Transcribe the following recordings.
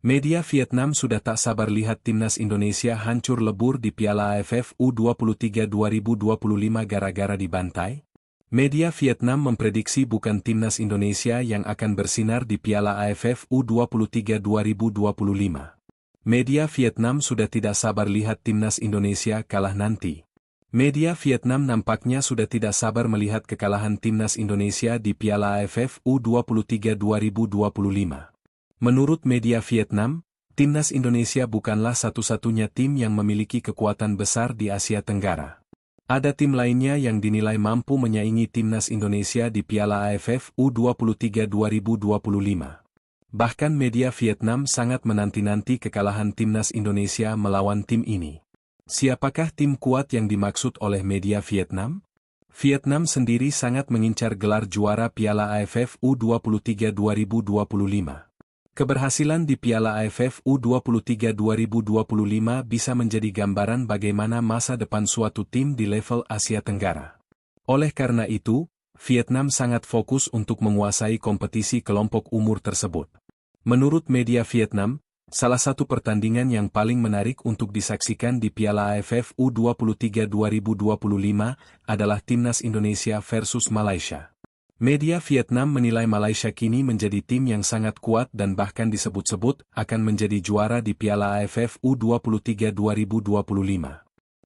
Media Vietnam sudah tak sabar lihat timnas Indonesia hancur lebur di Piala AFF U23 2025 gara-gara dibantai. Media Vietnam memprediksi bukan timnas Indonesia yang akan bersinar di Piala AFF U23 2025. Media Vietnam sudah tidak sabar lihat timnas Indonesia kalah nanti. Media Vietnam nampaknya sudah tidak sabar melihat kekalahan timnas Indonesia di Piala AFF U23 2025. Menurut media Vietnam, timnas Indonesia bukanlah satu-satunya tim yang memiliki kekuatan besar di Asia Tenggara. Ada tim lainnya yang dinilai mampu menyaingi timnas Indonesia di Piala AFF U23 2025. Bahkan media Vietnam sangat menanti-nanti kekalahan timnas Indonesia melawan tim ini. Siapakah tim kuat yang dimaksud oleh media Vietnam? Vietnam sendiri sangat mengincar gelar juara Piala AFF U23 2025. Keberhasilan di Piala AFF U23 2025 bisa menjadi gambaran bagaimana masa depan suatu tim di level Asia Tenggara. Oleh karena itu, Vietnam sangat fokus untuk menguasai kompetisi kelompok umur tersebut. Menurut media Vietnam, salah satu pertandingan yang paling menarik untuk disaksikan di Piala AFF U23 2025 adalah timnas Indonesia versus Malaysia. Media Vietnam menilai Malaysia kini menjadi tim yang sangat kuat dan bahkan disebut-sebut akan menjadi juara di Piala AFF U23 2025.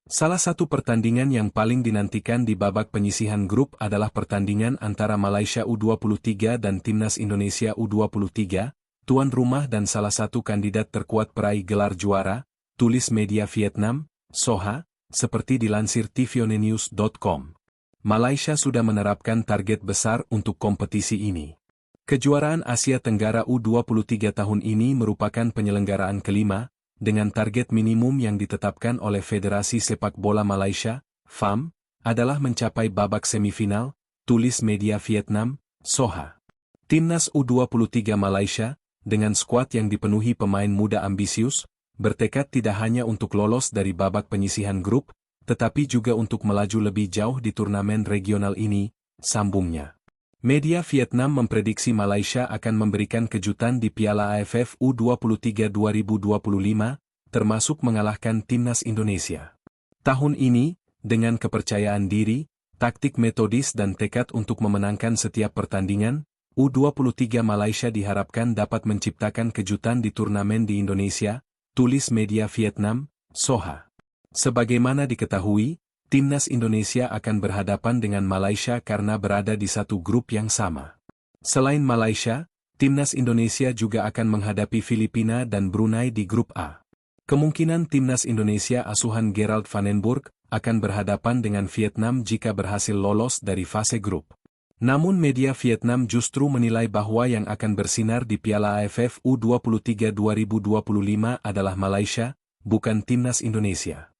Salah satu pertandingan yang paling dinantikan di babak penyisihan grup adalah pertandingan antara Malaysia U23 dan timnas Indonesia U23, tuan rumah dan salah satu kandidat terkuat peraih gelar juara, tulis media Vietnam, Soha, seperti dilansir tvonnews.com. Malaysia sudah menerapkan target besar untuk kompetisi ini. Kejuaraan Asia Tenggara U23 tahun ini merupakan penyelenggaraan kelima, dengan target minimum yang ditetapkan oleh Federasi Sepak Bola Malaysia, FAM, adalah mencapai babak semifinal, tulis media Vietnam, Soha. Timnas U23 Malaysia, dengan skuad yang dipenuhi pemain muda ambisius, bertekad tidak hanya untuk lolos dari babak penyisihan grup, tetapi juga untuk melaju lebih jauh di turnamen regional ini, sambungnya. Media Vietnam memprediksi Malaysia akan memberikan kejutan di Piala AFF U23 2025, termasuk mengalahkan timnas Indonesia. Tahun ini, dengan kepercayaan diri, taktik metodis dan tekad untuk memenangkan setiap pertandingan, U23 Malaysia diharapkan dapat menciptakan kejutan di turnamen di Indonesia, tulis media Vietnam, Soha. Sebagaimana diketahui, timnas Indonesia akan berhadapan dengan Malaysia karena berada di satu grup yang sama. Selain Malaysia, timnas Indonesia juga akan menghadapi Filipina dan Brunei di grup A. Kemungkinan timnas Indonesia asuhan Gerald Vandenburg akan berhadapan dengan Vietnam jika berhasil lolos dari fase grup. Namun media Vietnam justru menilai bahwa yang akan bersinar di Piala AFF U23 2025 adalah Malaysia, bukan timnas Indonesia.